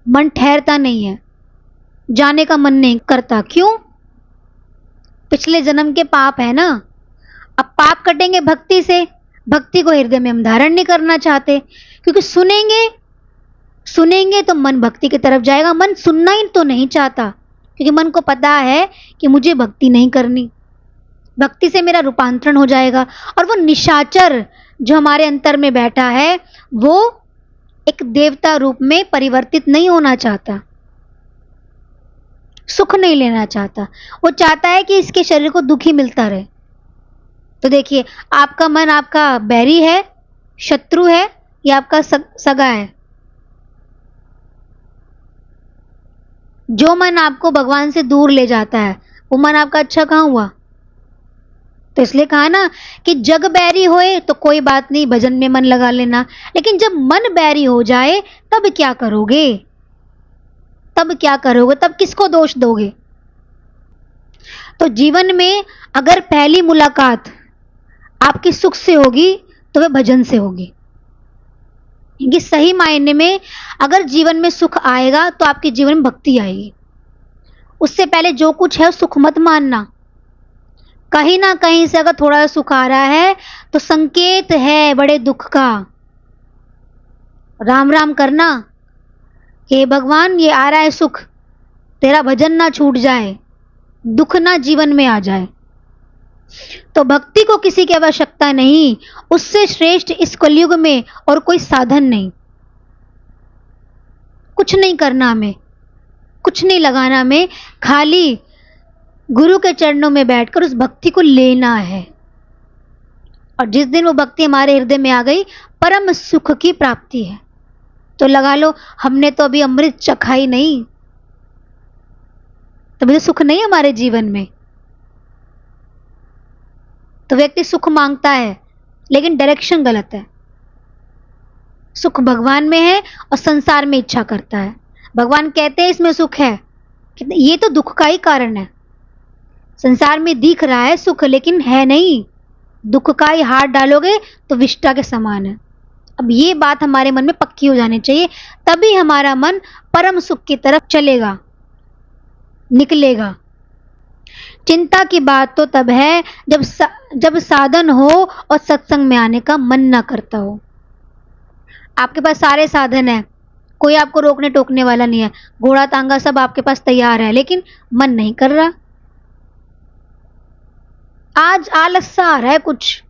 मन ठहरता नहीं है, जाने का मन नहीं करता। क्यों? पिछले जन्म के पाप है ना। अब पाप कटेंगे भक्ति से, भक्ति को हृदय में हम धारण नहीं करना चाहते, क्योंकि सुनेंगे तो मन भक्ति की तरफ जाएगा। मन सुनना ही तो नहीं चाहता, क्योंकि मन को पता है कि मुझे भक्ति नहीं करनी, भक्ति से मेरा रूपांतरण हो जाएगा। और वो निशाचर जो हमारे अंतर में बैठा है, वो एक देवता रूप में परिवर्तित नहीं होना चाहता, सुख नहीं लेना चाहता, वो चाहता है कि इसके शरीर को दुख ही मिलता रहे। तो देखिए, आपका मन आपका बैरी है, शत्रु है, या आपका सगा है? जो मन आपको भगवान से दूर ले जाता है, वो मन आपका अच्छा कहाँ हुआ? तो इसलिए कहा ना कि जग बैरी होए तो कोई बात नहीं, भजन में मन लगा लेना, लेकिन जब मन बैरी हो जाए तब क्या करोगे? तब क्या करोगे? तब किसको दोष दोगे? तो जीवन में अगर पहली मुलाकात आपकी सुख से होगी तो वह भजन से होगी, क्योंकि सही मायने में अगर जीवन में सुख आएगा तो आपके जीवन में भक्ति आएगी। उससे पहले जो कुछ है सुख मत मानना। कहीं ना कहीं से अगर थोड़ा सुख आ रहा है तो संकेत है बड़े दुख का। राम राम करना, हे भगवान ये आ रहा है सुख, तेरा भजन ना छूट जाए, दुख ना जीवन में आ जाए। तो भक्ति को किसी की आवश्यकता नहीं, उससे श्रेष्ठ इस कलयुग में और कोई साधन नहीं। कुछ नहीं करना हमें, कुछ नहीं लगाना हमें, खाली गुरु के चरणों में बैठकर उस भक्ति को लेना है। और जिस दिन वो भक्ति हमारे हृदय में आ गई, परम सुख की प्राप्ति है। तो लगा लो हमने तो अभी अमृत चखा ही नहीं, तभी तो सुख नहीं हमारे जीवन में। तो व्यक्ति सुख मांगता है लेकिन डायरेक्शन गलत है। सुख भगवान में है और संसार में इच्छा करता है। भगवान कहते हैं इसमें सुख है, ये तो दुख का ही कारण है। संसार में दिख रहा है सुख लेकिन है नहीं, दुख का ही हाथ डालोगे तो विष्ठा के समान है। अब ये बात हमारे मन में पक्की हो जानी चाहिए, तभी हमारा मन परम सुख की तरफ चलेगा, निकलेगा। चिंता की बात तो तब है जब साधन हो और सत्संग में आने का मन ना करता हो। आपके पास सारे साधन है, कोई आपको रोकने टोकने वाला नहीं है, घोड़ा तांगा सब आपके पास तैयार है, लेकिन मन नहीं कर रहा। आज आलस सा आ रहा है, कुछ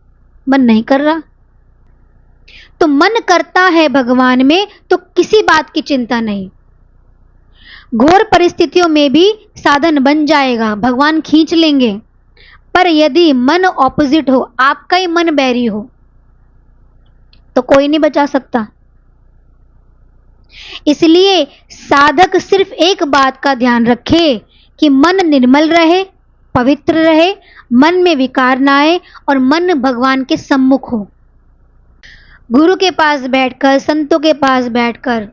मन नहीं कर रहा। तो मन करता है भगवान में तो किसी बात की चिंता नहीं। घोर परिस्थितियों में भी साधन बन जाएगा, भगवान खींच लेंगे। पर यदि मन ऑपोजिट हो, आपका ही मन बैरी हो, तो कोई नहीं बचा सकता। इसलिए साधक सिर्फ एक बात का ध्यान रखे कि मन निर्मल रहे, पवित्र रहे, मन में विकार ना आए और मन भगवान के सम्मुख हो। गुरु के पास बैठकर, संतों के पास बैठकर,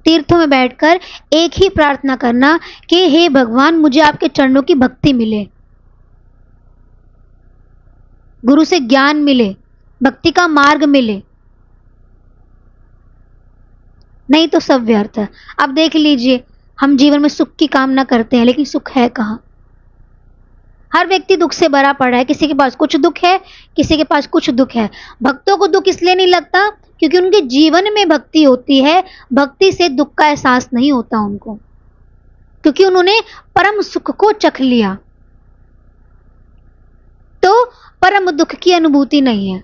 तीर्थों में बैठकर एक ही प्रार्थना करना कि हे भगवान मुझे आपके चरणों की भक्ति मिले, गुरु से ज्ञान मिले, भक्ति का मार्ग मिले, नहीं तो सब व्यर्थ है। अब देख लीजिए, हम जीवन में सुख की कामना करते हैं लेकिन सुख है कहाँ? हर व्यक्ति दुख से भरा पड़ा है, किसी के पास कुछ दुख है, किसी के पास कुछ दुख है। भक्तों को दुख इसलिए नहीं लगता क्योंकि उनके जीवन में भक्ति होती है, भक्ति से दुख का एहसास नहीं होता उनको, क्योंकि उन्होंने परम सुख को चख लिया। तो परम दुख की अनुभूति नहीं है,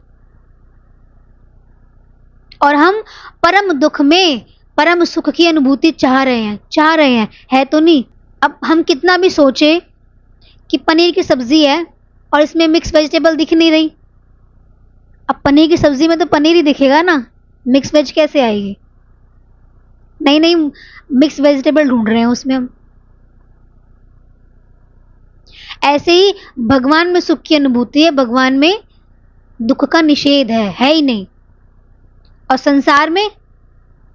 और हम परम दुख में परम सुख की अनुभूति चाह रहे हैं, है तो नहीं। अब हम कितना भी सोचे कि पनीर की सब्जी है और इसमें मिक्स वेजिटेबल दिख नहीं रही, अब पनीर की सब्जी में तो पनीर ही दिखेगा ना, मिक्स वेज कैसे आएगी? नहीं, मिक्स वेजिटेबल ढूंढ रहे हैं उसमें हम। ऐसे ही भगवान में सुख की अनुभूति है, भगवान में दुख का निषेध है ही नहीं। और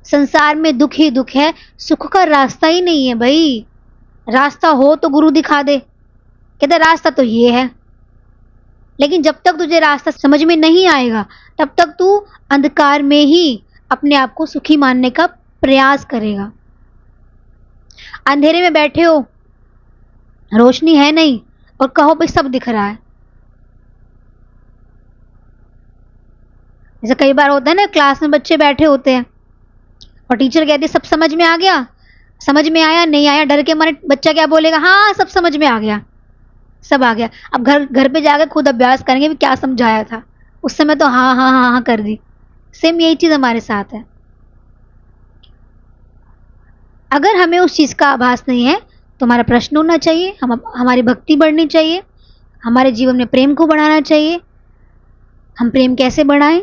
संसार में दुख ही दुख है, सुख का रास्ता ही नहीं है भाई। रास्ता हो तो गुरु दिखा दे, कहते रास्ता तो ये है, लेकिन जब तक तुझे रास्ता समझ में नहीं आएगा तब तक तू अंधकार में ही अपने आप को सुखी मानने का प्रयास करेगा। अंधेरे में बैठे हो, रोशनी है नहीं, और कहो भाई सब दिख रहा है। जैसे कई बार होता है ना, क्लास में बच्चे बैठे होते हैं और टीचर कहती है सब समझ में आ गया, समझ में आया नहीं आया, डर के मारे बच्चा क्या बोलेगा, हाँ सब समझ में आ गया, सब आ गया। अब घर पे जाकर खुद अभ्यास करेंगे भी क्या समझाया था, उस समय तो हाँ कर दी। सेम यही चीज हमारे साथ है। अगर हमें उस चीज का आभास नहीं है तो हमारा प्रश्न होना चाहिए, हमारी भक्ति बढ़नी चाहिए, हमारे जीवन में प्रेम को बढ़ाना चाहिए। हम प्रेम कैसे बढ़ाएं,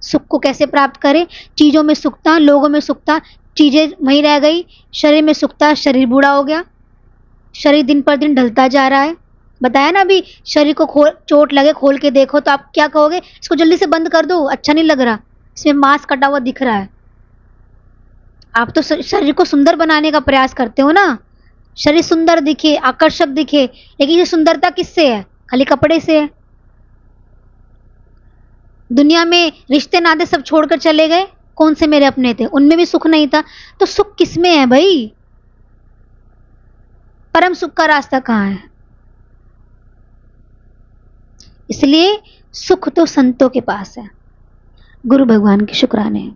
सुख को कैसे प्राप्त करें? चीजों में सुखता, लोगों में सुखता, चीजें वहीं रह गई। शरीर में सुखता, शरीर बूढ़ा हो गया, शरीर दिन पर दिन ढलता जा रहा है, बताया ना अभी, शरीर को चोट लगे खोल के देखो तो आप क्या कहोगे, इसको जल्दी से बंद कर दो, अच्छा नहीं लग रहा, इसमें मांस कटा हुआ दिख रहा है। आप तो शरीर को सुंदर बनाने का प्रयास करते हो ना, शरीर सुंदर दिखे, आकर्षक दिखे, लेकिन ये सुंदरता किससे है? खाली कपड़े से है। दुनिया में रिश्ते नाते सब छोड़कर चले गए, कौन से मेरे अपने थे, उनमें भी सुख नहीं था, तो सुख किसमें है भाई? परम सुख का रास्ता कहाँ है? इसलिए सुख तो संतों के पास है। गुरु भगवान के शुक्राने हैं।